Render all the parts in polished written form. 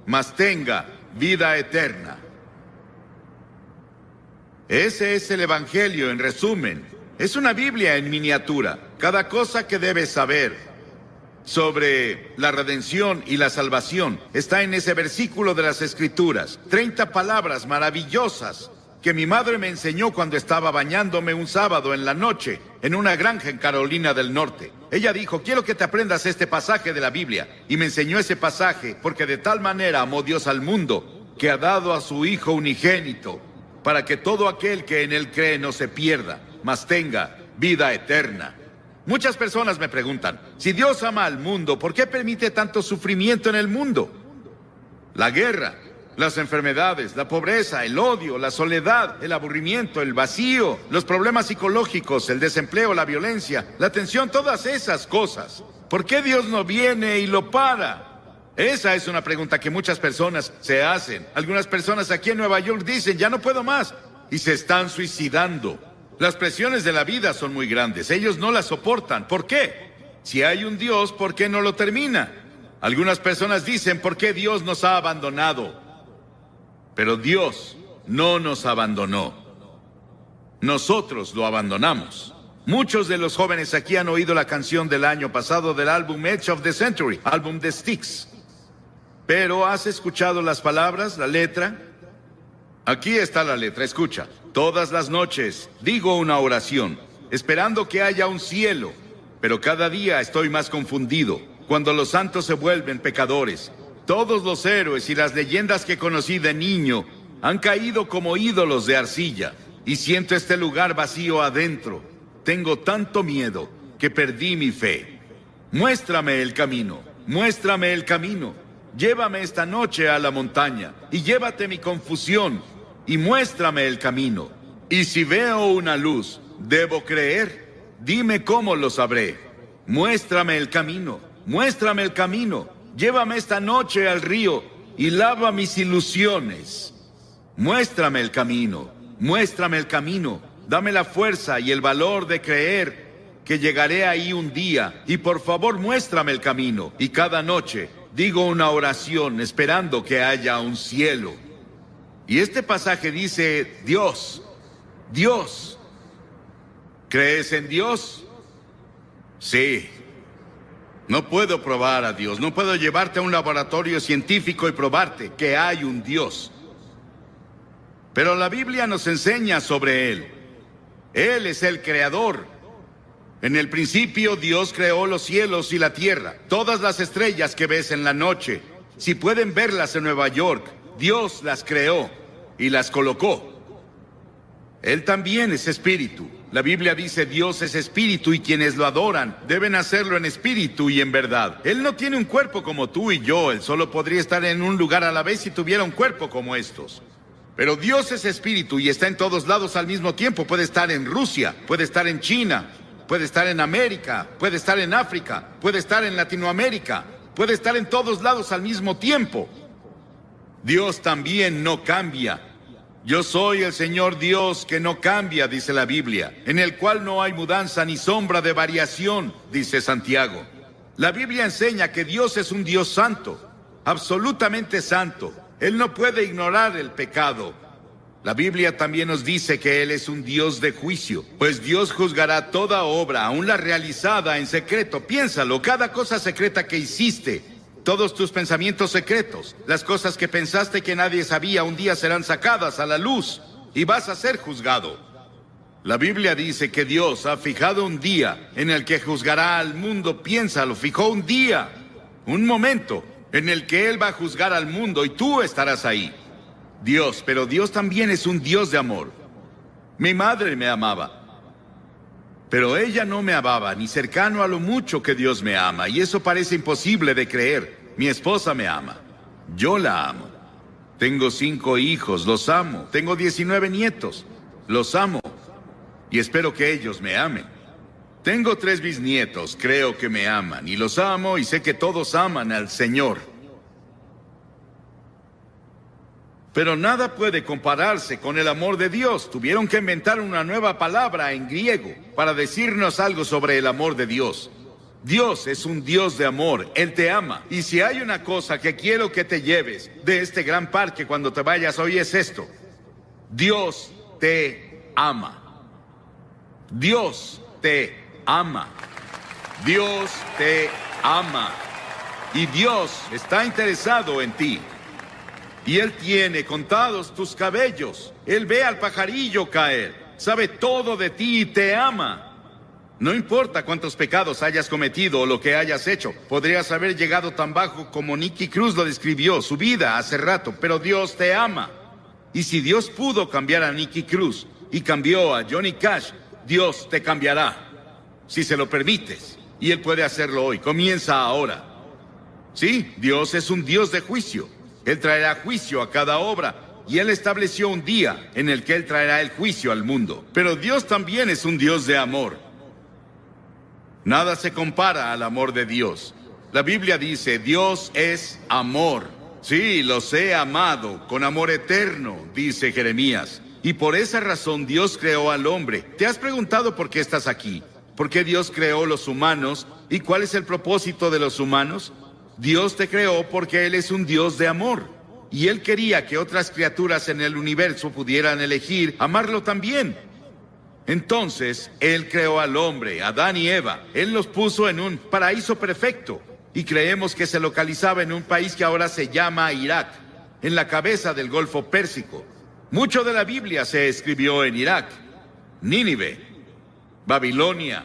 mas tenga vida eterna. Ese es el Evangelio en resumen. Es una Biblia en miniatura. Cada cosa que debes saber sobre la redención y la salvación está en ese versículo de las Escrituras. 30 palabras maravillosas que mi madre me enseñó cuando estaba bañándome un sábado en la noche en una granja en Carolina del Norte. Ella dijo: quiero que te aprendas este pasaje de la Biblia. Y me enseñó ese pasaje porque de tal manera amó Dios al mundo que ha dado a su Hijo unigénito, para que todo aquel que en él cree no se pierda, mas tenga vida eterna. Muchas personas me preguntan: si Dios ama al mundo, ¿por qué permite tanto sufrimiento en el mundo? La guerra, las enfermedades, la pobreza, el odio, la soledad, el aburrimiento, el vacío, los problemas psicológicos, el desempleo, la violencia, la tensión, todas esas cosas. ¿Por qué Dios no viene y lo para? Esa es una pregunta que muchas personas se hacen. Algunas personas aquí en Nueva York dicen: ya no puedo más, y se están suicidando. Las presiones de la vida son muy grandes. Ellos no las soportan. ¿Por qué? Si hay un Dios, ¿por qué no lo termina? Algunas personas dicen: ¿por qué Dios nos ha abandonado? Pero Dios no nos abandonó. Nosotros lo abandonamos. Muchos de los jóvenes aquí han oído la canción del año pasado del álbum Edge of the Century, álbum de Styx. Pero ¿has escuchado las palabras, la letra? Aquí está la letra, escucha. Todas las noches digo una oración, esperando que haya un cielo, pero cada día estoy más confundido. Cuando los santos se vuelven pecadores, todos los héroes y las leyendas que conocí de niño han caído como ídolos de arcilla, y siento este lugar vacío adentro. Tengo tanto miedo que perdí mi fe. Muéstrame el camino, muéstrame el camino. Llévame esta noche a la montaña y llévate mi confusión y muéstrame el camino. Y si veo una luz, ¿debo creer? Dime cómo lo sabré. Muéstrame el camino, muéstrame el camino. Llévame esta noche al río y lava mis ilusiones. Muéstrame el camino, muéstrame el camino. Dame la fuerza y el valor de creer que llegaré ahí un día. Y por favor, muéstrame el camino. Y cada noche digo una oración esperando que haya un cielo. Y este pasaje dice: Dios, Dios. ¿Crees en Dios? Sí. No puedo probar a Dios. No puedo llevarte a un laboratorio científico y probarte que hay un Dios. Pero la Biblia nos enseña sobre Él. Él es el creador. En el principio Dios creó los cielos y la tierra. Todas las estrellas que ves en la noche, si pueden verlas en Nueva York, Dios las creó y las colocó. Él también es espíritu. La Biblia dice: Dios es espíritu y quienes lo adoran deben hacerlo en espíritu y en verdad. Él no tiene un cuerpo como tú y yo. Él solo podría estar en un lugar a la vez si tuviera un cuerpo como estos. Pero Dios es espíritu y está en todos lados al mismo tiempo. Puede estar en Rusia, puede estar en China, puede estar en América, puede estar en África, puede estar en Latinoamérica, puede estar en todos lados al mismo tiempo. Dios también no cambia. Yo soy el Señor Dios que no cambia, dice la Biblia, en el cual no hay mudanza ni sombra de variación, dice Santiago. La Biblia enseña que Dios es un Dios santo, absolutamente santo. Él no puede ignorar el pecado. La Biblia también nos dice que Él es un Dios de juicio, pues Dios juzgará toda obra, aun la realizada en secreto. Piénsalo, cada cosa secreta que hiciste, todos tus pensamientos secretos, las cosas que pensaste que nadie sabía, un día serán sacadas a la luz y vas a ser juzgado. La Biblia dice que Dios ha fijado un día en el que juzgará al mundo. Piénsalo, fijó un día, un momento en el que Él va a juzgar al mundo y tú estarás ahí. Dios, pero Dios también es un Dios de amor. Mi madre me amaba, pero ella no me amaba ni cercano a lo mucho que Dios me ama, y eso parece imposible de creer. Mi esposa me ama, yo la amo. Tengo 5 hijos, los amo. Tengo 19 nietos, los amo, y espero que ellos me amen. Tengo 3 bisnietos, creo que me aman, y los amo, y sé que todos aman al Señor. Pero nada puede compararse con el amor de Dios. Tuvieron que inventar una nueva palabra en griego para decirnos algo sobre el amor de Dios. Dios es un Dios de amor, Él te ama. Y si hay una cosa que quiero que te lleves de este gran parque cuando te vayas hoy es esto: Dios te ama. Dios te ama. Dios te ama. Y Dios está interesado en ti. Y Él tiene contados tus cabellos. Él ve al pajarillo caer. Sabe todo de ti y te ama. No importa cuántos pecados hayas cometido o lo que hayas hecho. Podrías haber llegado tan bajo como Nicky Cruz lo describió, su vida hace rato, pero Dios te ama. Y si Dios pudo cambiar a Nicky Cruz y cambió a Johnny Cash, Dios te cambiará, si se lo permites. Y Él puede hacerlo hoy. Comienza ahora. Sí, Dios es un Dios de juicio. Él traerá juicio a cada obra. Y Él estableció un día en el que Él traerá el juicio al mundo. Pero Dios también es un Dios de amor. Nada se compara al amor de Dios. La Biblia dice, Dios es amor. Sí, los he amado con amor eterno, dice Jeremías. Y por esa razón Dios creó al hombre. ¿Te has preguntado por qué estás aquí? ¿Por qué Dios creó los humanos? ¿Y cuál es el propósito de los humanos? Dios te creó porque Él es un Dios de amor. Y Él quería que otras criaturas en el universo pudieran elegir amarlo también. Entonces, Él creó al hombre, Adán y Eva. Él los puso en un paraíso perfecto. Y creemos que se localizaba en un país que ahora se llama Irak, en la cabeza del Golfo Pérsico. Mucho de la Biblia se escribió en Irak, Nínive, Babilonia,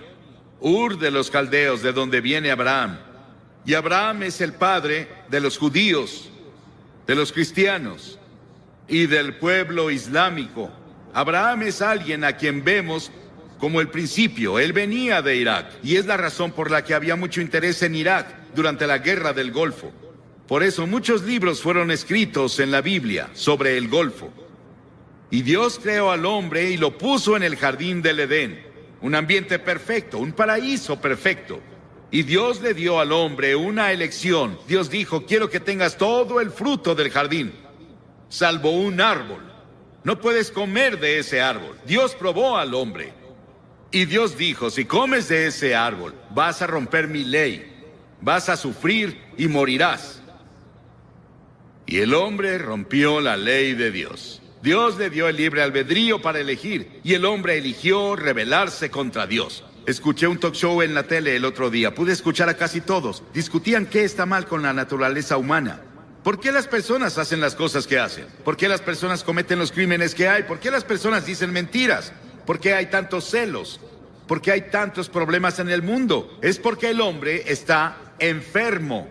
Ur de los caldeos, de donde viene Abraham. Y Abraham es el padre de los judíos, de los cristianos y del pueblo islámico. Abraham es alguien a quien vemos como el principio. Él venía de Irak y es la razón por la que había mucho interés en Irak durante la guerra del Golfo. Por eso muchos libros fueron escritos en la Biblia sobre el Golfo. Y Dios creó al hombre y lo puso en el jardín del Edén, un ambiente perfecto, un paraíso perfecto. Y Dios le dio al hombre una elección. Dios dijo, quiero que tengas todo el fruto del jardín, salvo un árbol. No puedes comer de ese árbol. Dios probó al hombre. Y Dios dijo, si comes de ese árbol, vas a romper mi ley. Vas a sufrir y morirás. Y el hombre rompió la ley de Dios. Dios le dio el libre albedrío para elegir. Y el hombre eligió rebelarse contra Dios. Escuché un talk show en la tele el otro día. Pude escuchar a casi todos. Discutían qué está mal con la naturaleza humana. ¿Por qué las personas hacen las cosas que hacen? ¿Por qué las personas cometen los crímenes que hay? ¿Por qué las personas dicen mentiras? ¿Por qué hay tantos celos? ¿Por qué hay tantos problemas en el mundo? Es porque el hombre está enfermo.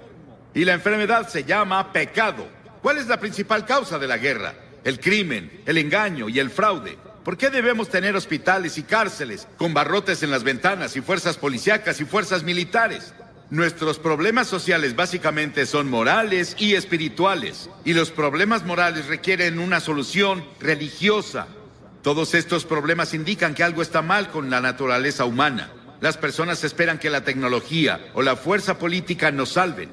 Y la enfermedad se llama pecado. ¿Cuál es la principal causa de la guerra? El crimen, el engaño y el fraude. ¿Por qué debemos tener hospitales y cárceles con barrotes en las ventanas y fuerzas policíacas y fuerzas militares? Nuestros problemas sociales básicamente son morales y espirituales, y los problemas morales requieren una solución religiosa. Todos estos problemas indican que algo está mal con la naturaleza humana. Las personas esperan que la tecnología o la fuerza política nos salven.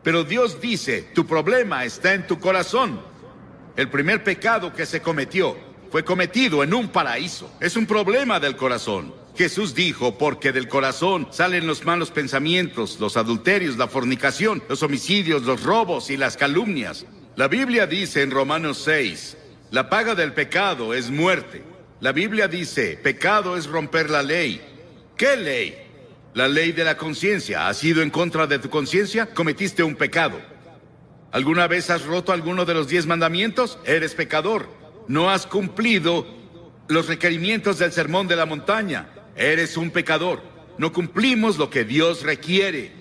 Pero Dios dice, tu problema está en tu corazón. El primer pecado que se cometió fue cometido en un paraíso. Es un problema del corazón. Jesús dijo, porque del corazón salen los malos pensamientos, los adulterios, la fornicación, los homicidios, los robos y las calumnias. La Biblia dice en Romanos 6, la paga del pecado es muerte. La Biblia dice, pecado es romper la ley. ¿Qué ley? La ley de la conciencia. ¿Has ido en contra de tu conciencia? Cometiste un pecado. ¿Alguna vez has roto alguno de los 10 mandamientos? Eres pecador. No has cumplido los requerimientos del sermón de la montaña. Eres un pecador. No cumplimos lo que Dios requiere.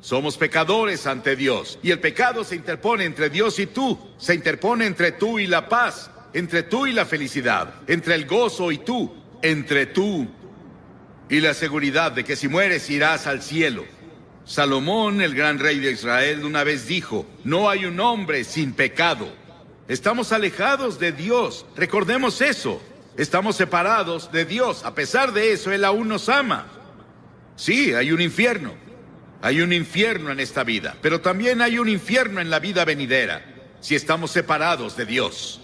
Somos pecadores ante Dios. Y el pecado se interpone entre Dios y tú. Se interpone entre tú y la paz. Entre tú y la felicidad. Entre el gozo y tú. Entre tú y la seguridad de que si mueres irás al cielo. Salomón, el gran rey de Israel, una vez dijo, no hay un hombre sin pecado. Estamos alejados de Dios. Recordemos eso. Estamos separados de Dios. A pesar de eso, Él aún nos ama. Sí, hay un infierno. Hay un infierno en esta vida. Pero también hay un infierno en la vida venidera, si estamos separados de Dios.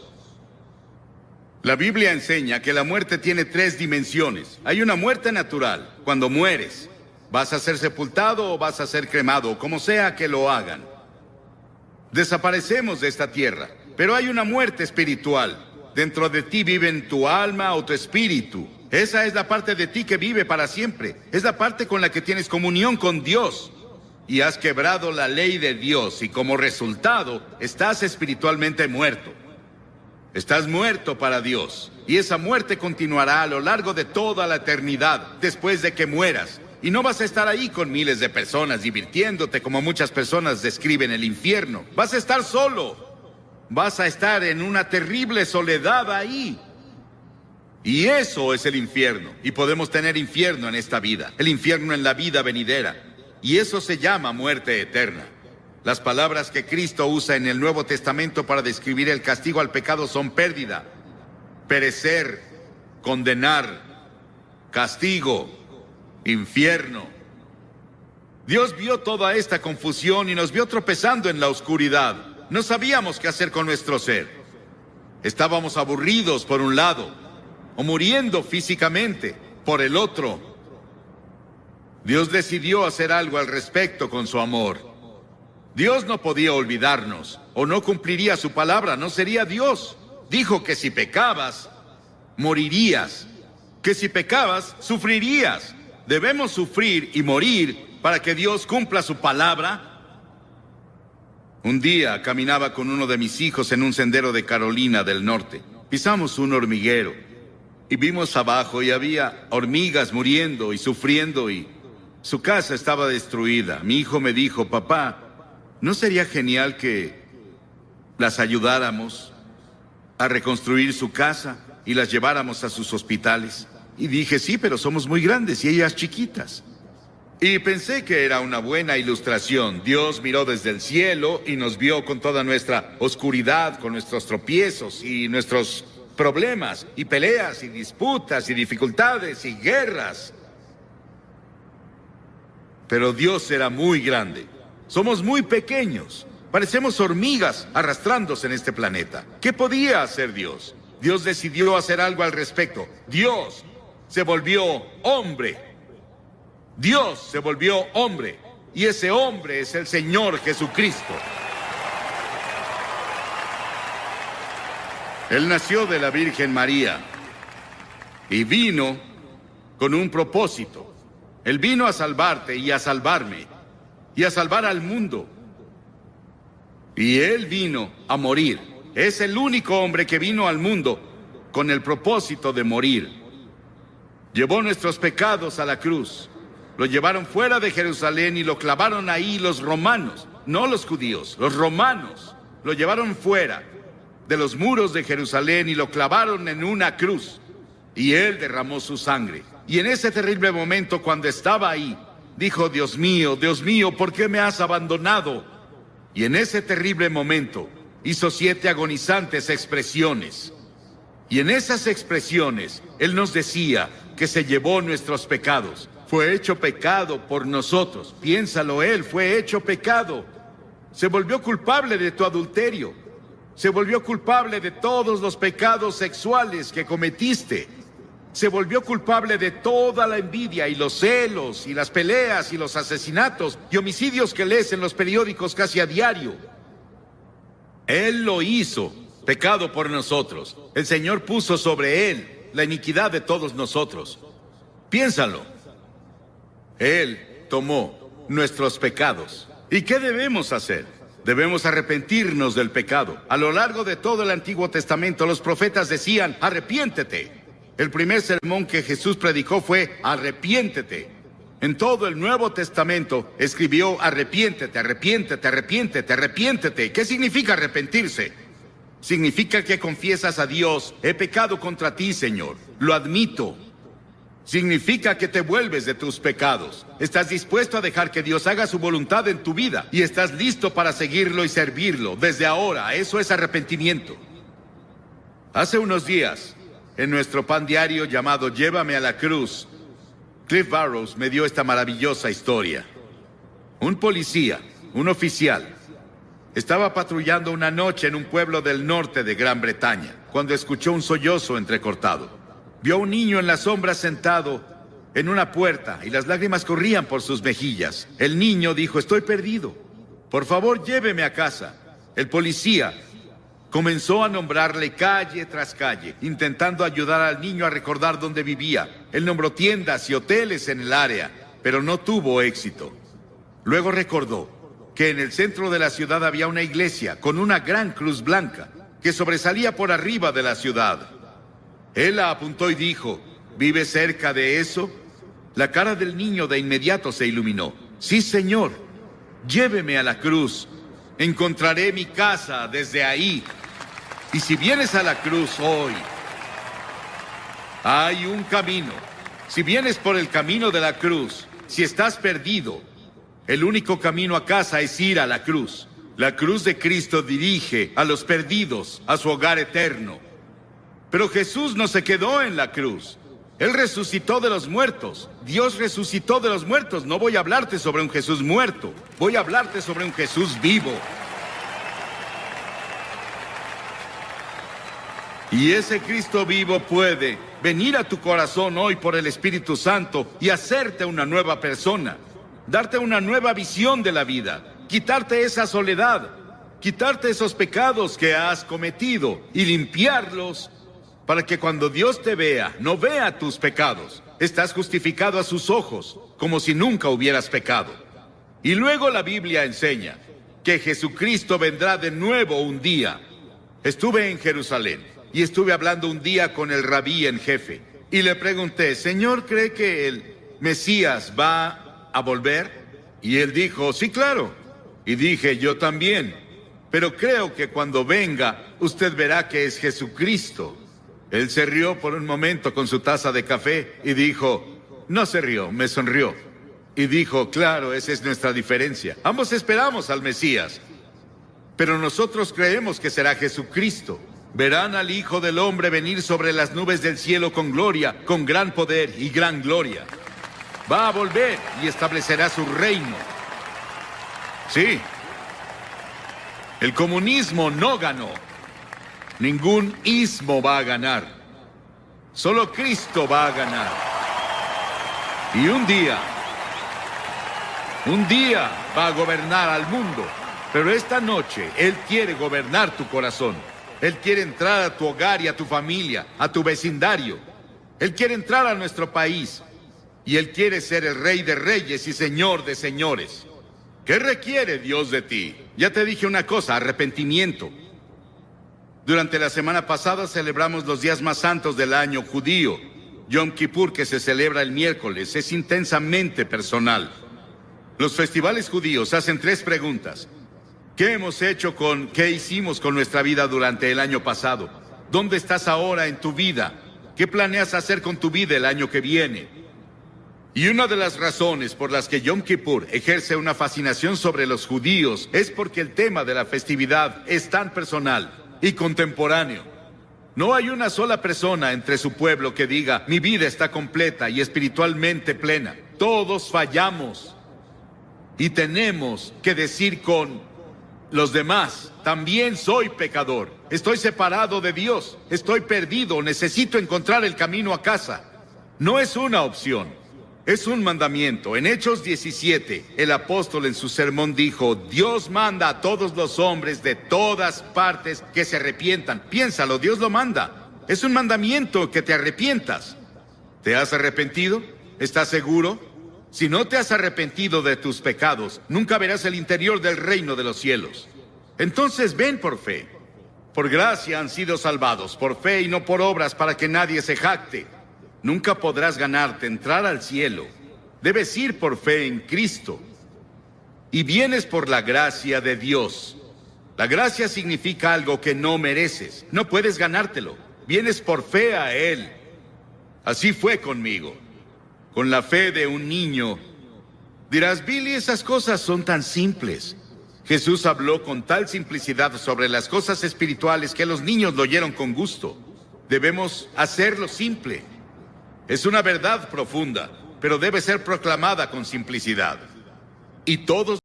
La Biblia enseña que la muerte tiene 3 dimensiones. Hay una muerte natural, cuando mueres. Vas a ser sepultado o vas a ser cremado, como sea que lo hagan. Desaparecemos de esta tierra, pero hay una muerte espiritual. Dentro de ti viven tu alma o tu espíritu. Esa es la parte de ti que vive para siempre. Es la parte con la que tienes comunión con Dios. Y has quebrado la ley de Dios y como resultado estás espiritualmente muerto. Estás muerto para Dios. Y esa muerte continuará a lo largo de toda la eternidad después de que mueras. Y no vas a estar ahí con miles de personas divirtiéndote como muchas personas describen el infierno. Vas a estar solo. Vas a estar en una terrible soledad ahí. Y eso es el infierno. Y podemos tener infierno en esta vida. El infierno en la vida venidera. Y eso se llama muerte eterna. Las palabras que Cristo usa en el Nuevo Testamento para describir el castigo al pecado son pérdida, perecer, condenar, castigo, infierno. Dios vio toda esta confusión y nos vio tropezando en la oscuridad. No sabíamos qué hacer con nuestro ser. Estábamos aburridos por un lado, o muriendo físicamente por el otro. Dios decidió hacer algo al respecto con su amor. Dios no podía olvidarnos, o no cumpliría su palabra, no sería Dios. Dijo que si pecabas, morirías. Que si pecabas, sufrirías. ¿Debemos sufrir y morir para que Dios cumpla su palabra? Un día caminaba con uno de mis hijos en un sendero de Carolina del Norte. Pisamos un hormiguero y vimos abajo y había hormigas muriendo y sufriendo y su casa estaba destruida. Mi hijo me dijo, papá, ¿no sería genial que las ayudáramos a reconstruir su casa y las lleváramos a sus hospitales? Y dije, sí, pero somos muy grandes y ellas chiquitas. Y pensé que era una buena ilustración. Dios miró desde el cielo y nos vio con toda nuestra oscuridad, con nuestros tropiezos y nuestros problemas, y peleas, y disputas, y dificultades, y guerras. Pero Dios era muy grande. Somos muy pequeños. Parecemos hormigas arrastrándose en este planeta. ¿Qué podía hacer Dios? Dios decidió hacer algo al respecto. Dios se volvió hombre. Dios se volvió hombre. Y ese hombre es el Señor Jesucristo. Él nació de la Virgen María y vino con un propósito. Él vino a salvarte y a salvarme y a salvar al mundo. Y Él vino a morir. Es el único hombre que vino al mundo con el propósito de morir. Llevó nuestros pecados a la cruz. Lo llevaron fuera de Jerusalén y lo clavaron ahí los romanos, no los judíos, los romanos. Lo llevaron fuera de los muros de Jerusalén y lo clavaron en una cruz. Y Él derramó su sangre. Y en ese terrible momento, cuando estaba ahí, dijo, Dios mío, ¿por qué me has abandonado? Y en ese terrible momento, hizo 7 agonizantes expresiones. Y en esas expresiones, Él nos decía que se llevó nuestros pecados. Fue hecho pecado por nosotros. Piénsalo, Él fue hecho pecado. Se volvió culpable de tu adulterio. Se volvió culpable de todos los pecados sexuales que cometiste. Se volvió culpable de toda la envidia y los celos y las peleas y los asesinatos y homicidios que lees en los periódicos casi a diario. Él lo hizo, pecado por nosotros. El Señor puso sobre Él la iniquidad de todos nosotros. Piénsalo. Él tomó nuestros pecados. ¿Y qué debemos hacer? Debemos arrepentirnos del pecado. A lo largo de todo el Antiguo Testamento, los profetas decían, arrepiéntete. El primer sermón que Jesús predicó fue, arrepiéntete. En todo el Nuevo Testamento escribió, arrepiéntete, arrepiéntete, arrepiéntete, arrepiéntete. ¿Qué significa arrepentirse? Significa que confiesas a Dios, he pecado contra ti, Señor. Lo admito. Significa que te vuelves de tus pecados. Estás dispuesto a dejar que Dios haga su voluntad en tu vida y estás listo para seguirlo y servirlo desde ahora. Eso es arrepentimiento. Hace unos días, en nuestro pan diario llamado Llévame a la Cruz, Cliff Barrows me dio esta maravillosa historia. Un policía, un oficial, estaba patrullando una noche en un pueblo del norte de Gran Bretaña, cuando escuchó un sollozo entrecortado. Vio a un niño en la sombra sentado en una puerta y las lágrimas corrían por sus mejillas. El niño dijo: estoy perdido. Por favor, lléveme a casa. El policía comenzó a nombrarle calle tras calle, intentando ayudar al niño a recordar dónde vivía. Él nombró tiendas y hoteles en el área, pero no tuvo éxito. Luego recordó que en el centro de la ciudad había una iglesia con una gran cruz blanca que sobresalía por arriba de la ciudad. Él la apuntó y dijo: ¿vive cerca de eso? La cara del niño de inmediato se iluminó. Sí, señor, lléveme a la cruz. Encontraré mi casa desde ahí. Y si vienes a la cruz hoy, hay un camino. Si vienes por el camino de la cruz, si estás perdido, el único camino a casa es ir a la cruz. La cruz de Cristo dirige a los perdidos a su hogar eterno. Pero Jesús no se quedó en la cruz. Él resucitó de los muertos. Dios resucitó de los muertos. No voy a hablarte sobre un Jesús muerto. Voy a hablarte sobre un Jesús vivo. Y ese Cristo vivo puede venir a tu corazón hoy por el Espíritu Santo y hacerte una nueva persona. Darte una nueva visión de la vida. Quitarte esa soledad. Quitarte esos pecados que has cometido y limpiarlos para que cuando Dios te vea, no vea tus pecados. Estás justificado a sus ojos, como si nunca hubieras pecado. Y luego la Biblia enseña que Jesucristo vendrá de nuevo un día. Estuve en Jerusalén y estuve hablando un día con el rabí en jefe. Y le pregunté: Señor, ¿cree que el Mesías va a volver? Y él dijo: sí, claro. Y dije: yo también. Pero creo que cuando venga, usted verá que es Jesucristo. Él se rió por un momento con su taza de café y dijo... No se rió, me sonrió. Y dijo: claro, esa es nuestra diferencia. Ambos esperamos al Mesías, pero nosotros creemos que será Jesucristo. Verán al Hijo del Hombre venir sobre las nubes del cielo con gloria, con gran poder y gran gloria. Va a volver y establecerá su reino. Sí. El comunismo no ganó. Ningún ismo va a ganar. Solo Cristo va a ganar. Y un día va a gobernar al mundo. Pero esta noche Él quiere gobernar tu corazón. Él quiere entrar a tu hogar y a tu familia, a tu vecindario. Él quiere entrar a nuestro país. Y Él quiere ser el Rey de Reyes y Señor de Señores. ¿Qué requiere Dios de ti? Ya te dije una cosa: arrepentimiento. Durante la semana pasada celebramos los días más santos del año judío. Yom Kippur, que se celebra el miércoles, es intensamente personal. Los festivales judíos hacen 3 preguntas. ¿Qué hicimos con nuestra vida durante el año pasado? ¿Dónde estás ahora en tu vida? ¿Qué planeas hacer con tu vida el año que viene? Y una de las razones por las que Yom Kippur ejerce una fascinación sobre los judíos es porque el tema de la festividad es tan personal y contemporáneo. No hay una sola persona entre su pueblo que diga: mi vida está completa y espiritualmente plena. Todos fallamos. Y tenemos que decir con los demás: también soy pecador. Estoy separado de Dios. Estoy perdido. Necesito encontrar el camino a casa. No es una opción. Es un mandamiento. En Hechos 17, el apóstol en su sermón dijo: Dios manda a todos los hombres de todas partes que se arrepientan. Piénsalo, Dios lo manda. Es un mandamiento que te arrepientas. ¿Te has arrepentido? ¿Estás seguro? Si no te has arrepentido de tus pecados, nunca verás el interior del reino de los cielos. Entonces ven por fe. Por gracia han sido salvados, por fe y no por obras, para que nadie se jacte. Nunca podrás ganarte entrar al cielo. Debes ir por fe en Cristo. Y vienes por la gracia de Dios. La gracia significa algo que no mereces. No puedes ganártelo. Vienes por fe a Él. Así fue conmigo. Con la fe de un niño. Dirás: Billy, esas cosas son tan simples. Jesús habló con tal simplicidad sobre las cosas espirituales que los niños lo oyeron con gusto. Debemos hacerlo simple. Es una verdad profunda, pero debe ser proclamada con simplicidad. Y todos...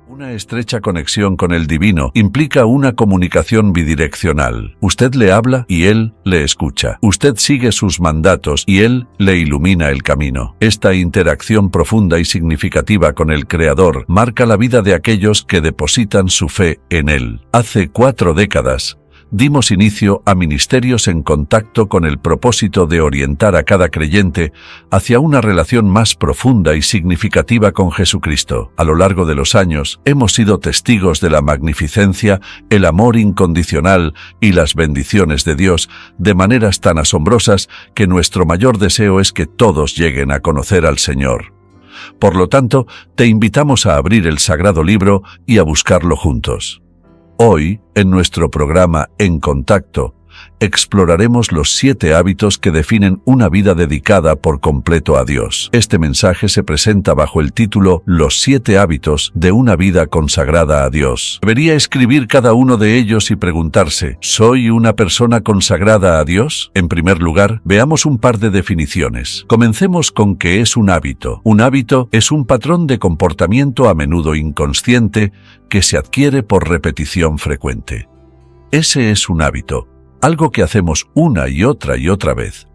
Una estrecha conexión con el divino implica una comunicación bidireccional. Usted le habla y Él le escucha. Usted sigue sus mandatos y Él le ilumina el camino. Esta interacción profunda y significativa con el Creador marca la vida de aquellos que depositan su fe en Él. Hace 4 décadas, dimos inicio a ministerios en contacto con el propósito de orientar a cada creyente hacia una relación más profunda y significativa con Jesucristo. A lo largo de los años, hemos sido testigos de la magnificencia, el amor incondicional y las bendiciones de Dios de maneras tan asombrosas que nuestro mayor deseo es que todos lleguen a conocer al Señor. Por lo tanto, te invitamos a abrir el Sagrado Libro y a buscarlo juntos. Hoy, en nuestro programa En Contacto, exploraremos los 7 hábitos que definen una vida dedicada por completo a Dios. Este mensaje se presenta bajo el título Los 7 hábitos de una vida consagrada a Dios. Debería escribir cada uno de ellos y preguntarse, ¿soy una persona consagrada a Dios? En primer lugar, veamos un par de definiciones. Comencemos con qué es un hábito. Un hábito es un patrón de comportamiento a menudo inconsciente que se adquiere por repetición frecuente. Ese es un hábito. Algo que hacemos una y otra vez.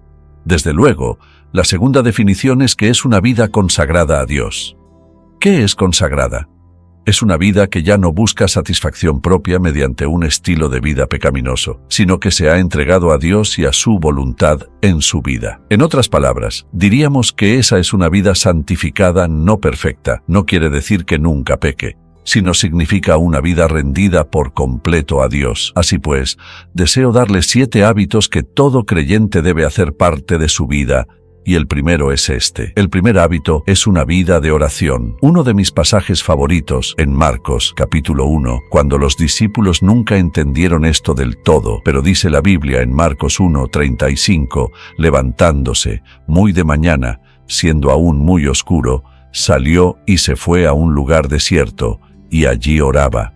Desde luego, la segunda definición es que es una vida consagrada a Dios. ¿Qué es consagrada? Es una vida que ya no busca satisfacción propia mediante un estilo de vida pecaminoso, sino que se ha entregado a Dios y a su voluntad en su vida. En otras palabras, diríamos que esa es una vida santificada, no perfecta. No quiere decir que nunca peque, sino significa una vida rendida por completo a Dios. Así pues, deseo darle 7 hábitos que todo creyente debe hacer parte de su vida, y el primero es este. El primer hábito es una vida de oración. Uno de mis pasajes favoritos, en Marcos, capítulo 1, cuando los discípulos nunca entendieron esto del todo, pero dice la Biblia en Marcos 1:35, levantándose, muy de mañana, siendo aún muy oscuro, salió y se fue a un lugar desierto, y allí oraba.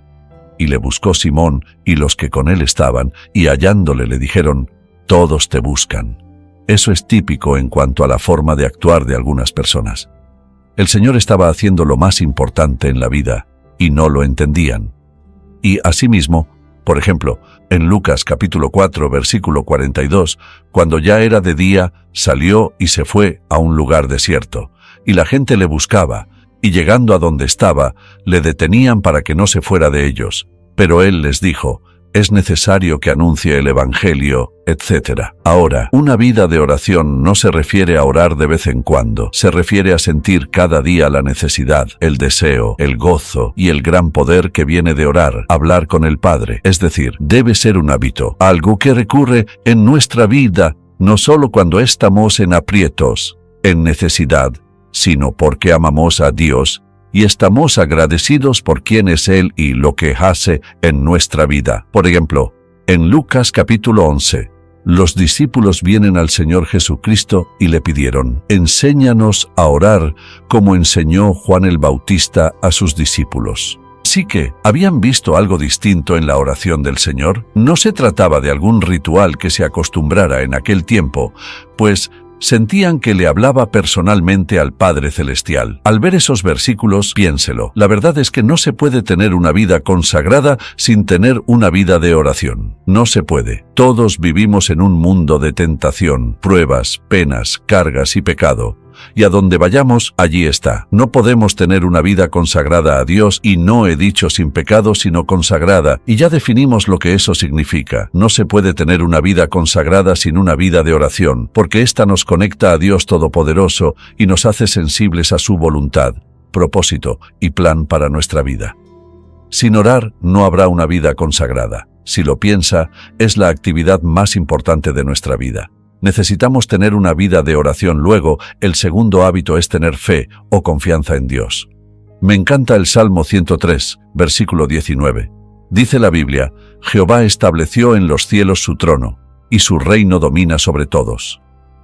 Y le buscó Simón y los que con él estaban, y hallándole le dijeron, todos te buscan. Eso es típico en cuanto a la forma de actuar de algunas personas. El Señor estaba haciendo lo más importante en la vida, y no lo entendían. Y asimismo, por ejemplo, en Lucas capítulo 4, versículo 42, cuando ya era de día, salió y se fue a un lugar desierto, y la gente le buscaba, y llegando a donde estaba, le detenían para que no se fuera de ellos. Pero él les dijo, es necesario que anuncie el Evangelio, etc. Ahora, una vida de oración no se refiere a orar de vez en cuando, se refiere a sentir cada día la necesidad, el deseo, el gozo y el gran poder que viene de orar, hablar con el Padre. Es decir, debe ser un hábito, algo que recurre en nuestra vida, no solo cuando estamos en aprietos, en necesidad, sino porque amamos a Dios y estamos agradecidos por quién es Él y lo que hace en nuestra vida. Por ejemplo, en Lucas capítulo 11, los discípulos vienen al Señor Jesucristo y le pidieron, enséñanos a orar como enseñó Juan el Bautista a sus discípulos. Así que, ¿habían visto algo distinto en la oración del Señor? No se trataba de algún ritual que se acostumbrara en aquel tiempo, pues sentían que le hablaba personalmente al Padre Celestial. Al ver esos versículos, piénselo. La verdad es que no se puede tener una vida consagrada sin tener una vida de oración. No se puede. Todos vivimos en un mundo de tentación, pruebas, penas, cargas y pecado. Y a donde vayamos, allí está. No podemos tener una vida consagrada a Dios, y no he dicho sin pecado, sino consagrada, y ya definimos lo que eso significa. No se puede tener una vida consagrada sin una vida de oración, porque ésta nos conecta a Dios Todopoderoso y nos hace sensibles a su voluntad, propósito y plan para nuestra vida. Sin orar, no habrá una vida consagrada. Si lo piensa, es la actividad más importante de nuestra vida. Necesitamos tener una vida de oración. Luego, el segundo hábito es tener fe o confianza en Dios. Me encanta el Salmo 103, versículo 19. Dice la Biblia, Jehová estableció en los cielos su trono, y su reino domina sobre todos.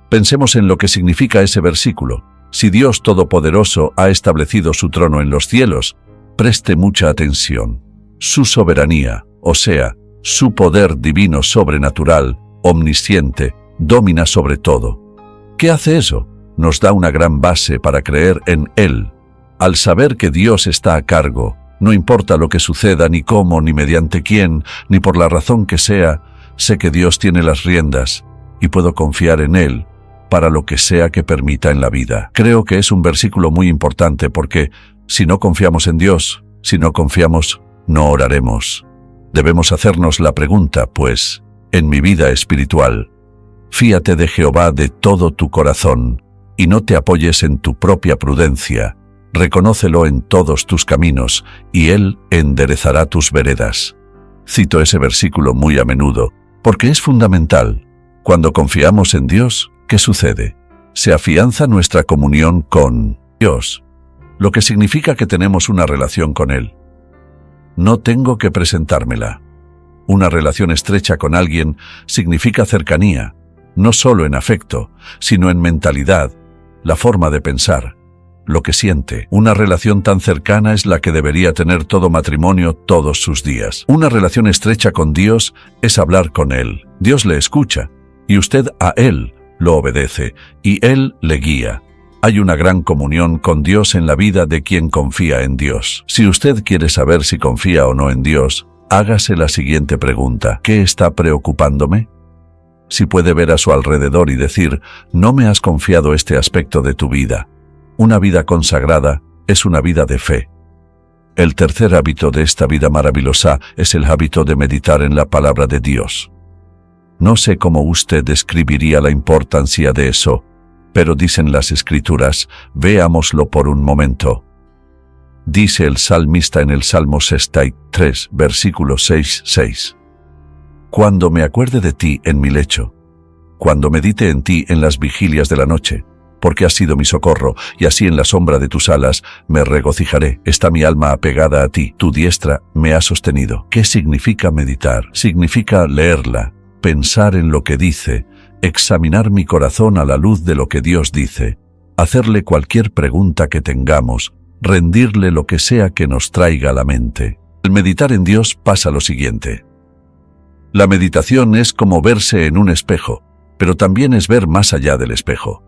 Pensemos en lo que significa ese versículo. Si Dios Todopoderoso ha establecido su trono en los cielos, preste mucha atención. Su soberanía, o sea, su poder divino sobrenatural, omnisciente, domina sobre todo. ¿Qué hace eso? Nos da una gran base para creer en Él. Al saber que Dios está a cargo, No importa lo que suceda, ni cómo, ni mediante quién, ni por la razón que sea, sé que Dios tiene las riendas y puedo confiar en Él para lo que sea que permita en la vida. Creo que es un versículo muy importante porque si no confiamos en Dios, si no confiamos, no oraremos. Debemos hacernos la pregunta, pues, en mi vida espiritual, fíate de Jehová de todo tu corazón y no te apoyes en tu propia prudencia. Reconócelo en todos tus caminos, y Él enderezará tus veredas. Cito ese versículo muy a menudo, porque es fundamental. Cuando confiamos en Dios, ¿qué sucede? Se afianza nuestra comunión con Dios, lo que significa que tenemos una relación con Él. No tengo que presentármela. Una relación estrecha con alguien significa cercanía, no solo en afecto, sino en mentalidad, la forma de pensar, lo que siente. Una relación tan cercana es la que debería tener todo matrimonio todos sus días. Una relación estrecha con Dios es hablar con Él. Dios le escucha, y usted a Él lo obedece, y Él le guía. Hay una gran comunión con Dios en la vida de quien confía en Dios. Si usted quiere saber si confía o no en Dios, hágase la siguiente pregunta: ¿qué está preocupándome? Si puede ver a su alrededor y decir, no me has confiado este aspecto de tu vida. Una vida consagrada es una vida de fe. El tercer hábito de esta vida maravillosa es el hábito de meditar en la palabra de Dios. No sé cómo usted describiría la importancia de eso, pero dicen las Escrituras, veámoslo por un momento. Dice el salmista en el Salmo 63, versículo 6. Cuando me acuerde de ti en mi lecho, cuando medite en ti en las vigilias de la noche, porque has sido mi socorro, y así en la sombra de tus alas me regocijaré. Está mi alma apegada a ti, tu diestra me ha sostenido. ¿Qué significa meditar? Significa leerla, pensar en lo que dice, examinar mi corazón a la luz de lo que Dios dice, hacerle cualquier pregunta que tengamos, rendirle lo que sea que nos traiga a la mente. Al meditar en Dios pasa lo siguiente. La meditación es como verse en un espejo, pero también es ver más allá del espejo.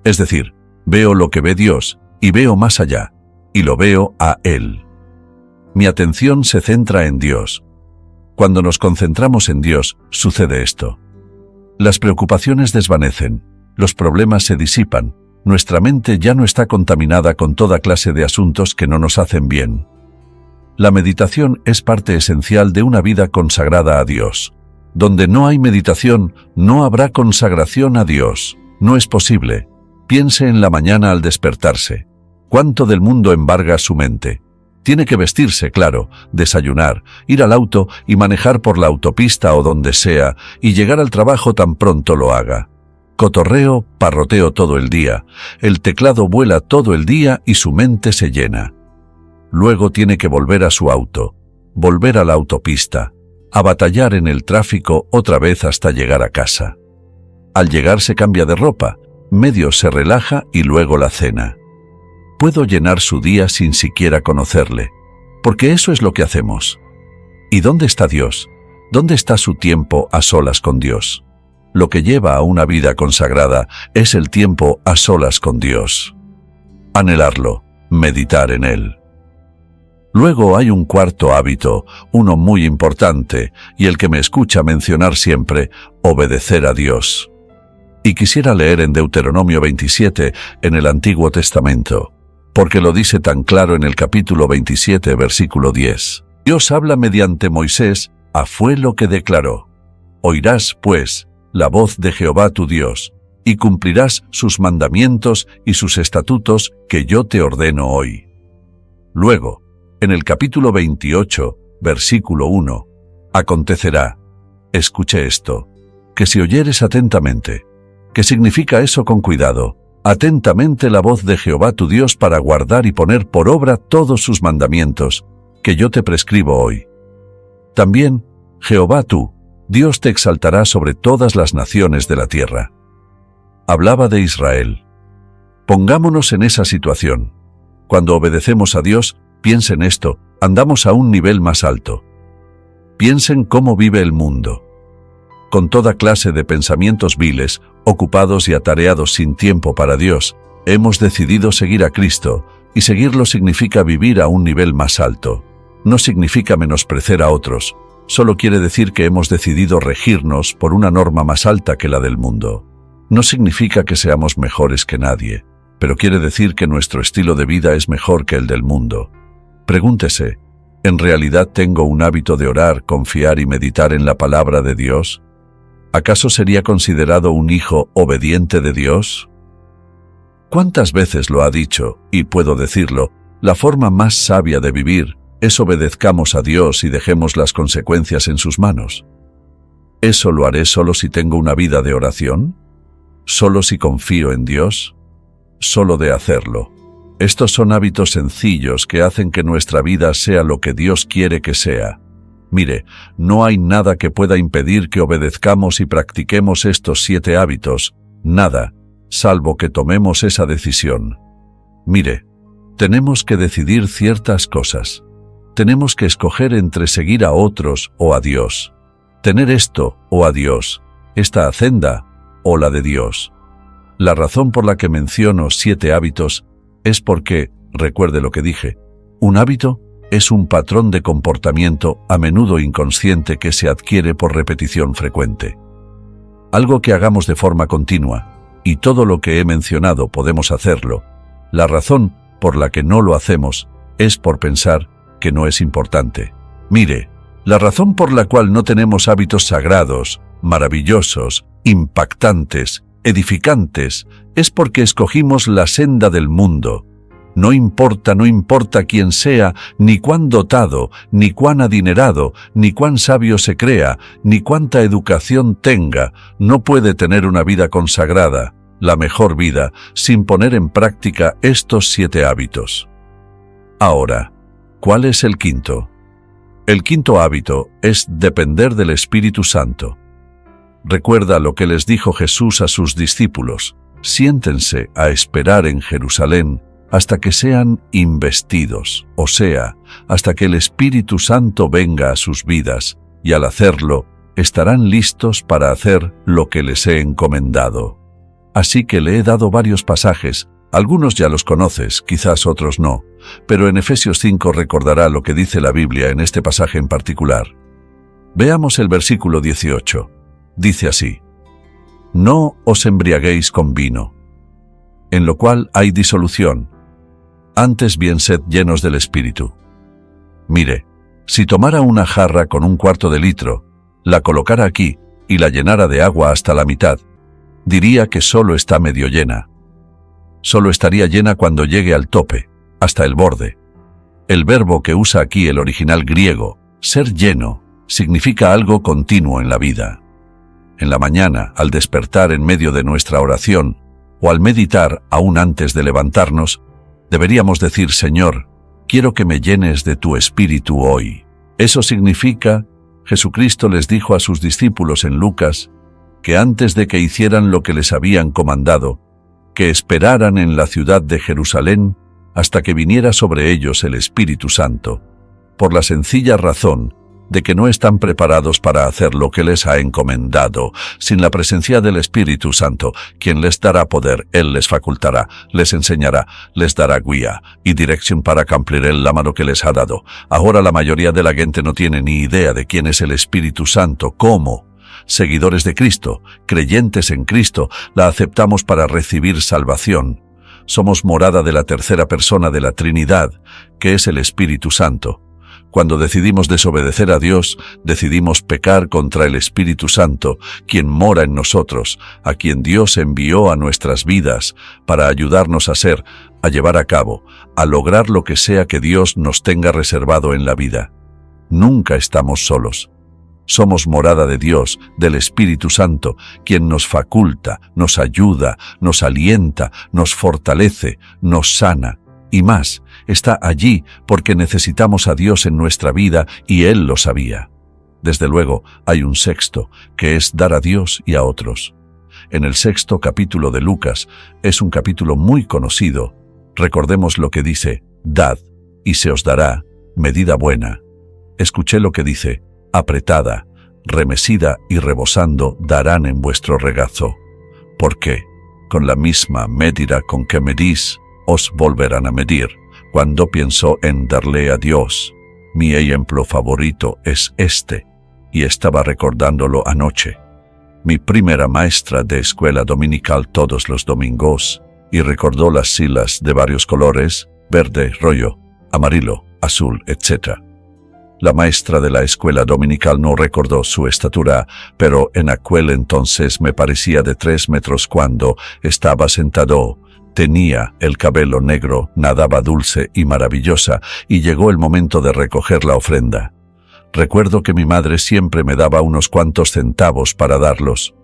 Es decir, veo lo que ve Dios y veo más allá, y lo veo a Él. Mi atención se centra en Dios. Cuando nos concentramos en Dios, sucede esto. Las preocupaciones desvanecen, los problemas se disipan, nuestra mente ya no está contaminada con toda clase de asuntos que no nos hacen bien. La meditación es parte esencial de una vida consagrada a Dios. Donde no hay meditación, no habrá consagración a Dios. No es posible. Piense en la mañana al despertarse. ¿Cuánto del mundo embarga su mente? Tiene que vestirse, claro, desayunar, ir al auto y manejar por la autopista o donde sea, y llegar al trabajo tan pronto lo haga. Cotorreo, parroteo todo el día, el teclado vuela todo el día y su mente se llena. Luego tiene que volver a su auto, volver a la autopista, a batallar en el tráfico otra vez hasta llegar a casa. Al llegar se cambia de ropa, medio se relaja y luego la cena. Puedo llenar su día sin siquiera conocerle, porque eso es lo que hacemos. ¿Y dónde está Dios? ¿Dónde está su tiempo a solas con Dios? Lo que lleva a una vida consagrada es el tiempo a solas con Dios. Anhelarlo, meditar en Él. Luego hay un cuarto hábito, uno muy importante, y el que me escucha mencionar siempre, obedecer a Dios. Y quisiera leer en Deuteronomio 27, en el Antiguo Testamento, porque lo dice tan claro en el capítulo 27, versículo 10. Dios habla mediante Moisés, fue lo que declaró. Oirás, pues, la voz de Jehová tu Dios, y cumplirás sus mandamientos y sus estatutos que yo te ordeno hoy. Luego, en el capítulo 28, versículo 1, acontecerá, escuche esto, que si oyeres atentamente. ¿Qué significa eso con cuidado? Atentamente la voz de Jehová tu Dios para guardar y poner por obra todos sus mandamientos, que yo te prescribo hoy. También, Jehová tú, Dios te exaltará sobre todas las naciones de la tierra. Hablaba de Israel. Pongámonos en esa situación. Cuando obedecemos a Dios, piensen esto, andamos a un nivel más alto. Piensen cómo vive el mundo. Con toda clase de pensamientos viles, ocupados y atareados sin tiempo para Dios, hemos decidido seguir a Cristo, y seguirlo significa vivir a un nivel más alto. No significa menospreciar a otros, solo quiere decir que hemos decidido regirnos por una norma más alta que la del mundo. No significa que seamos mejores que nadie, pero quiere decir que nuestro estilo de vida es mejor que el del mundo. Pregúntese, ¿en realidad tengo un hábito de orar, confiar y meditar en la palabra de Dios? ¿Acaso sería considerado un hijo obediente de Dios? ¿Cuántas veces lo ha dicho, y puedo decirlo, la forma más sabia de vivir es obedezcamos a Dios y dejemos las consecuencias en sus manos? ¿Eso lo haré solo si tengo una vida de oración? ¿Solo si confío en Dios? Solo de hacerlo. Estos son hábitos sencillos que hacen que nuestra vida sea lo que Dios quiere que sea. Mire, no hay nada que pueda impedir que obedezcamos y practiquemos estos 7 hábitos, nada, salvo que tomemos esa decisión. Mire, tenemos que decidir ciertas cosas. Tenemos que escoger entre seguir a otros o a Dios. Tener esto o a Dios, esta hacenda o la de Dios. La razón por la que menciono 7 hábitos es porque, recuerde lo que dije, un hábito es un patrón de comportamiento a menudo inconsciente que se adquiere por repetición frecuente. Algo que hagamos de forma continua, y todo lo que he mencionado podemos hacerlo. La razón por la que no lo hacemos es por pensar que no es importante. Mire, la razón por la cual no tenemos hábitos sagrados, maravillosos, impactantes, edificantes, es porque escogimos la senda del mundo. No importa quién sea, ni cuán dotado, ni cuán adinerado, ni cuán sabio se crea, ni cuánta educación tenga, no puede tener una vida consagrada, la mejor vida, sin poner en práctica estos 7 hábitos. Ahora, ¿cuál es el quinto? El quinto hábito es depender del Espíritu Santo. Recuerda lo que les dijo Jesús a sus discípulos: siéntense a esperar en Jerusalén hasta que sean investidos, o sea, hasta que el Espíritu Santo venga a sus vidas, y al hacerlo, estarán listos para hacer lo que les he encomendado. Así que le he dado varios pasajes, algunos ya los conoces, quizás otros no, pero en Efesios 5 recordará lo que dice la Biblia en este pasaje en particular. Veamos el versículo 18. Dice así: no os embriaguéis con vino, en lo cual hay disolución, antes bien sed llenos del Espíritu. Mire, si tomara una jarra con 1/4 de litro, la colocara aquí y la llenara de agua hasta la mitad, diría que solo está medio llena. Solo estaría llena cuando llegue al tope, hasta el borde. El verbo que usa aquí el original griego, ser lleno, significa algo continuo en la vida. En la mañana, al despertar en medio de nuestra oración, o al meditar aún antes de levantarnos, deberíamos decir: Señor, quiero que me llenes de tu Espíritu hoy. Eso significa, Jesucristo les dijo a sus discípulos en Lucas, que antes de que hicieran lo que les habían comandado, que esperaran en la ciudad de Jerusalén hasta que viniera sobre ellos el Espíritu Santo, por la sencilla razón de que no están preparados para hacer lo que les ha encomendado. Sin la presencia del Espíritu Santo, quien les dará poder, Él les facultará, les enseñará, les dará guía y dirección para cumplir la mano que les ha dado. Ahora la mayoría de la gente no tiene ni idea de quién es el Espíritu Santo. ¿Cómo? Seguidores de Cristo, creyentes en Cristo, la aceptamos para recibir salvación. Somos morada de la tercera persona de la Trinidad, que es el Espíritu Santo. Cuando decidimos desobedecer a Dios, decidimos pecar contra el Espíritu Santo, quien mora en nosotros, a quien Dios envió a nuestras vidas para ayudarnos a llevar a cabo, a lograr lo que sea que Dios nos tenga reservado en la vida. Nunca estamos solos. Somos morada de Dios, del Espíritu Santo, quien nos faculta, nos ayuda, nos alienta, nos fortalece, nos sana, y más, está allí porque necesitamos a Dios en nuestra vida y Él lo sabía. Desde luego, hay un sexto, que es dar a Dios y a otros. En el 6º capítulo de Lucas, es un capítulo muy conocido. Recordemos lo que dice: dad, y se os dará, medida buena. Escuché lo que dice: apretada, remesida y rebosando darán en vuestro regazo. Porque, con la misma medida con que medís, os volverán a medir. Cuando pienso en darle a Dios, mi ejemplo favorito es este, y estaba recordándolo anoche. Mi primera maestra de escuela dominical todos los domingos, y recordó las siglas de varios colores, verde, rojo, amarillo, azul, etc. La maestra de la escuela dominical no recordó su estatura, pero en aquel entonces me parecía de 3 metros cuando estaba sentado. Tenía el cabello negro, nadaba dulce y maravillosa, y llegó el momento de recoger la ofrenda. Recuerdo que mi madre siempre me daba unos cuantos centavos para darlos.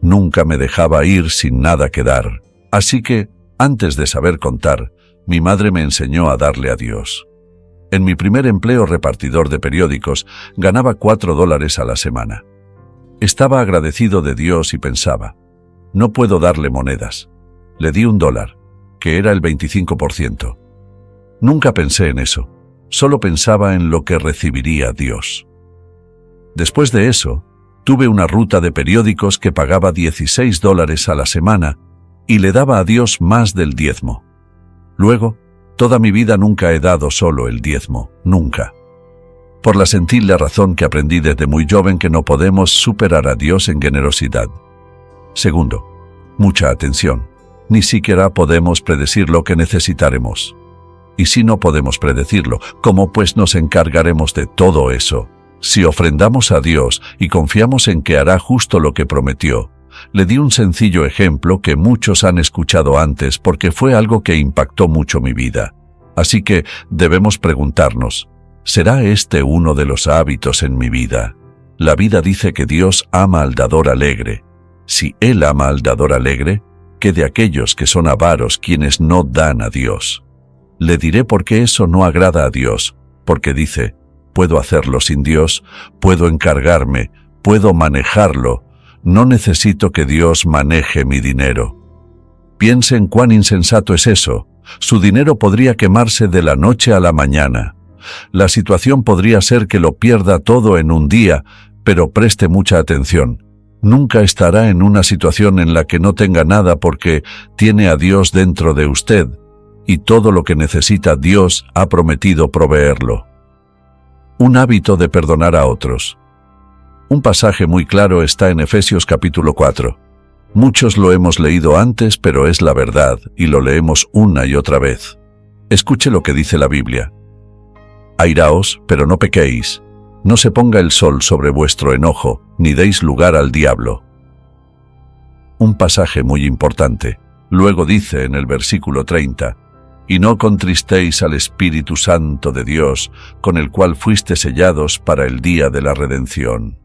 Nunca me dejaba ir sin nada que dar. Así que, antes de saber contar, mi madre me enseñó a darle a Dios. En mi primer empleo repartidor de periódicos, ganaba $4 a la semana. Estaba agradecido de Dios y pensaba, no puedo darle monedas. Le di $1, que era el 25%. Nunca pensé en eso, solo pensaba en lo que recibiría Dios. Después de eso, tuve una ruta de periódicos que pagaba $16 a la semana y le daba a Dios más del diezmo. Luego, toda mi vida nunca he dado solo el diezmo, nunca. Por la sencilla razón que aprendí desde muy joven que no podemos superar a Dios en generosidad. Segundo, mucha atención. Ni siquiera podemos predecir lo que necesitaremos. Y si no podemos predecirlo, ¿cómo pues nos encargaremos de todo eso? Si ofrendamos a Dios y confiamos en que hará justo lo que prometió, le di un sencillo ejemplo que muchos han escuchado antes porque fue algo que impactó mucho mi vida. Así que debemos preguntarnos, ¿será este uno de los hábitos en mi vida? La vida dice que Dios ama al dador alegre. Si Él ama al dador alegre, ¿qué de aquellos que son avaros quienes no dan a Dios? Le diré por qué eso no agrada a Dios, porque dice, puedo hacerlo sin Dios, puedo encargarme, puedo manejarlo, no necesito que Dios maneje mi dinero. Piensen cuán insensato es eso. Su dinero podría quemarse de la noche a la mañana. La situación podría ser que lo pierda todo en un día, pero preste mucha atención. Nunca estará en una situación en la que no tenga nada porque tiene a Dios dentro de usted, y todo lo que necesita Dios ha prometido proveerlo. Un hábito de perdonar a otros. Un pasaje muy claro está en Efesios capítulo 4. Muchos lo hemos leído antes, pero es la verdad, y lo leemos una y otra vez. Escuche lo que dice la Biblia. Airaos, pero no pequéis. No se ponga el sol sobre vuestro enojo, ni deis lugar al diablo. Un pasaje muy importante. Luego dice en el versículo 30, y no contristéis al Espíritu Santo de Dios, con el cual fuiste sellados para el día de la redención.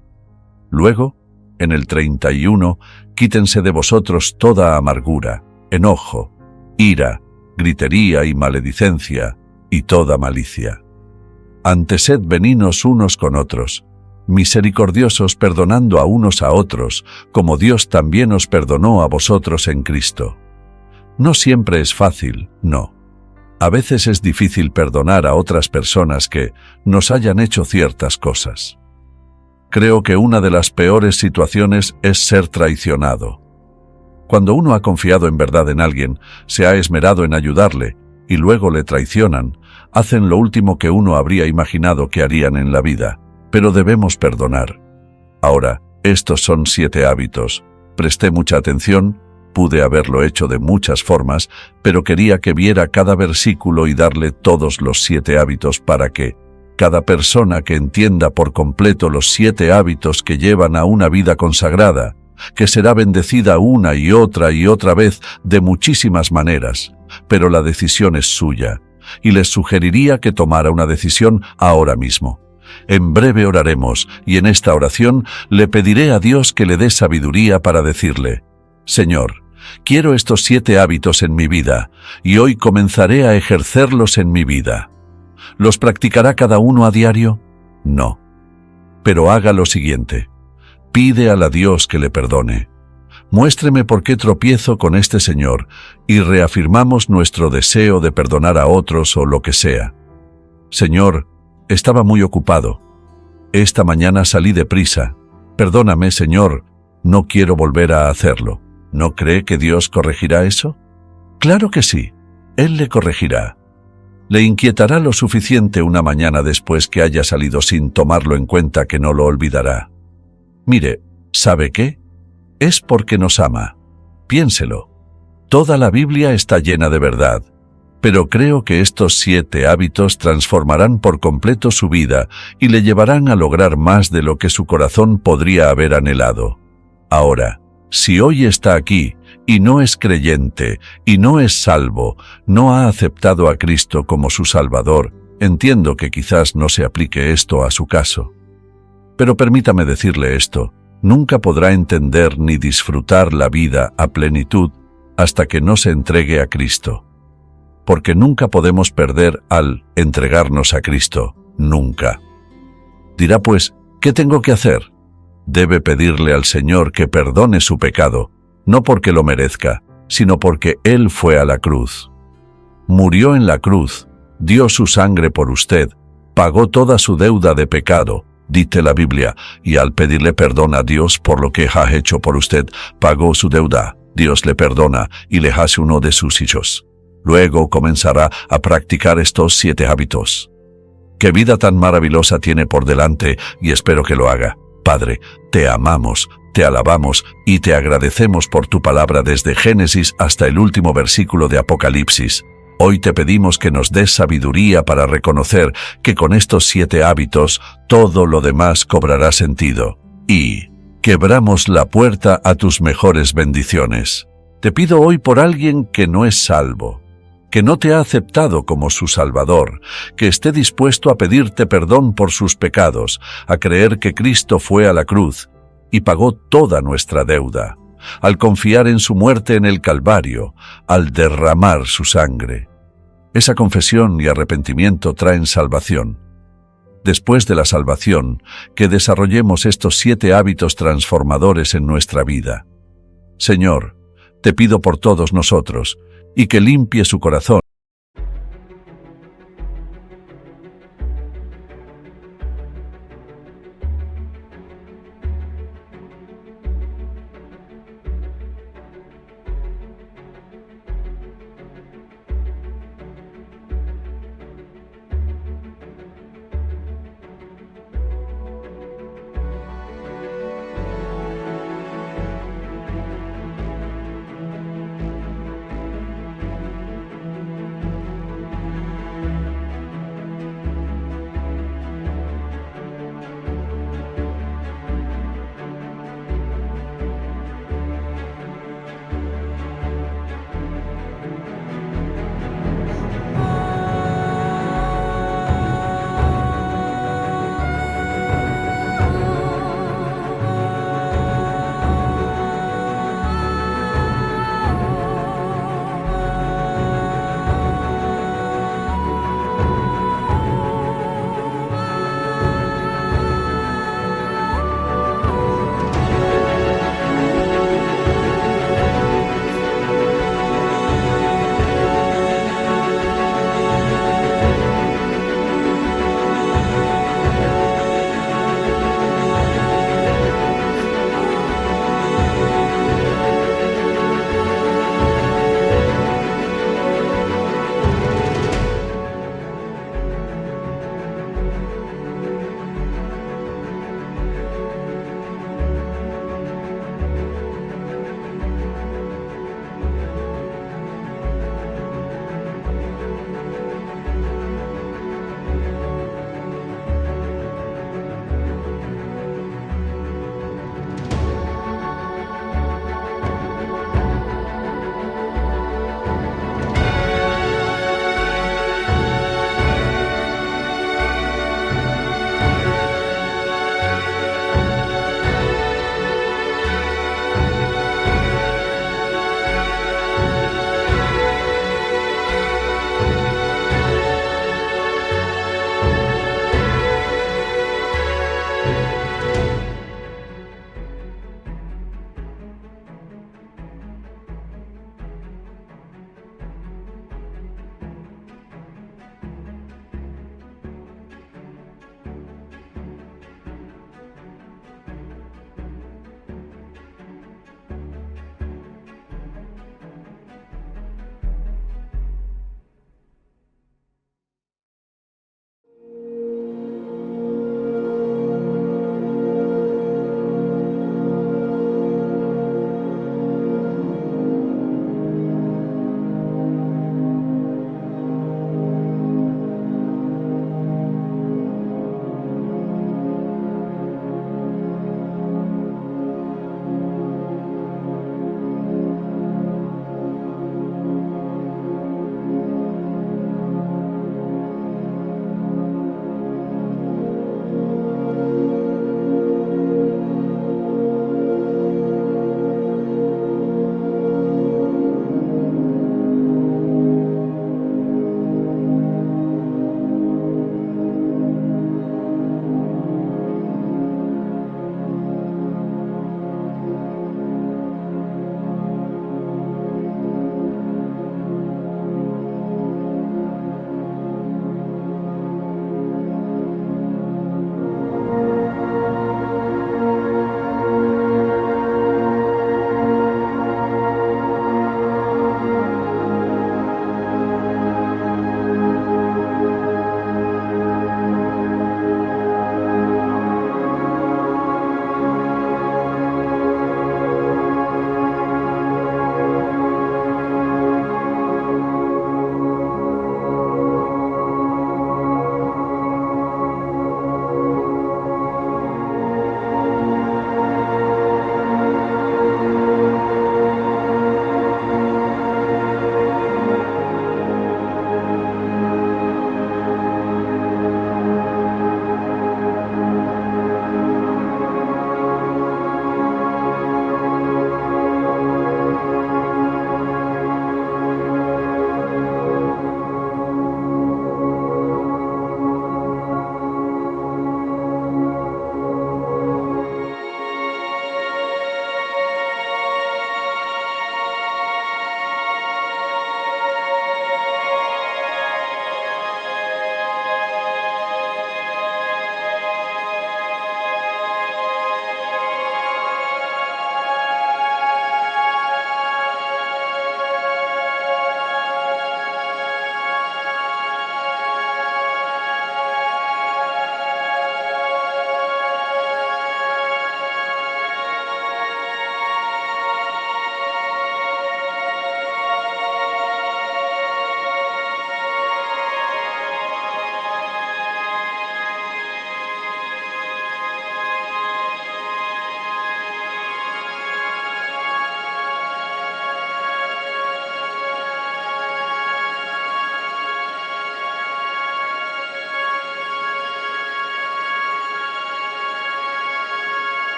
Luego, en el 31, quítense de vosotros toda amargura, enojo, ira, gritería y maledicencia, y toda malicia. Antes sed benignos unos con otros, misericordiosos perdonando a unos a otros, como Dios también os perdonó a vosotros en Cristo. No siempre es fácil, no. A veces es difícil perdonar a otras personas que nos hayan hecho ciertas cosas. Creo que una de las peores situaciones es ser traicionado. Cuando uno ha confiado en verdad en alguien, se ha esmerado en ayudarle, y luego le traicionan, hacen lo último que uno habría imaginado que harían en la vida, pero debemos perdonar. Ahora, estos son 7 hábitos. Presté mucha atención, pude haberlo hecho de muchas formas, pero quería que viera cada versículo y darle todos los 7 hábitos para que cada persona que entienda por completo los 7 hábitos que llevan a una vida consagrada, que será bendecida una y otra vez de muchísimas maneras, pero la decisión es suya, y les sugeriría que tomara una decisión ahora mismo. En breve oraremos, y en esta oración le pediré a Dios que le dé sabiduría para decirle, Señor, quiero estos 7 hábitos en mi vida, y hoy comenzaré a ejercerlos en mi vida. ¿Los practicará cada uno a diario? No. Pero haga lo siguiente. Pide a la Dios que le perdone. Muéstreme por qué tropiezo con este señor y reafirmamos nuestro deseo de perdonar a otros o lo que sea. Señor, estaba muy ocupado. Esta mañana salí deprisa. Perdóname, Señor, no quiero volver a hacerlo. ¿No cree que Dios corregirá eso? Claro que sí, Él le corregirá. Le inquietará lo suficiente una mañana después que haya salido sin tomarlo en cuenta que no lo olvidará. Mire, ¿sabe qué? Es porque nos ama. Piénselo. Toda la Biblia está llena de verdad, pero creo que estos 7 hábitos transformarán por completo su vida y le llevarán a lograr más de lo que su corazón podría haber anhelado. Ahora, si hoy está aquí y no es creyente y no es salvo, no ha aceptado a Cristo como su Salvador, entiendo que quizás no se aplique esto a su caso. Pero permítame decirle esto, nunca podrá entender ni disfrutar la vida a plenitud hasta que no se entregue a Cristo. Porque nunca podemos perder al entregarnos a Cristo, nunca. Dirá pues, ¿qué tengo que hacer? Debe pedirle al Señor que perdone su pecado, no porque lo merezca, sino porque Él fue a la cruz. Murió en la cruz, dio su sangre por usted, pagó toda su deuda de pecado, dice la Biblia, y al pedirle perdón a Dios por lo que ha hecho por usted, pagó su deuda, Dios le perdona y le hace uno de sus hijos. Luego comenzará a practicar estos 7 hábitos. ¡Qué vida tan maravillosa tiene por delante! Y espero que lo haga. Padre, te amamos, te alabamos y te agradecemos por tu palabra desde Génesis hasta el último versículo de Apocalipsis. Hoy te pedimos que nos des sabiduría para reconocer que con estos 7 hábitos todo lo demás cobrará sentido. Y quebramos la puerta a tus mejores bendiciones. Te pido hoy por alguien que no es salvo, que no te ha aceptado como su Salvador, que esté dispuesto a pedirte perdón por sus pecados, a creer que Cristo fue a la cruz y pagó toda nuestra deuda, al confiar en su muerte en el Calvario, al derramar su sangre. Esa confesión y arrepentimiento traen salvación. Después de la salvación, que desarrollemos estos 7 hábitos transformadores en nuestra vida. Señor, te pido por todos nosotros, y que limpie su corazón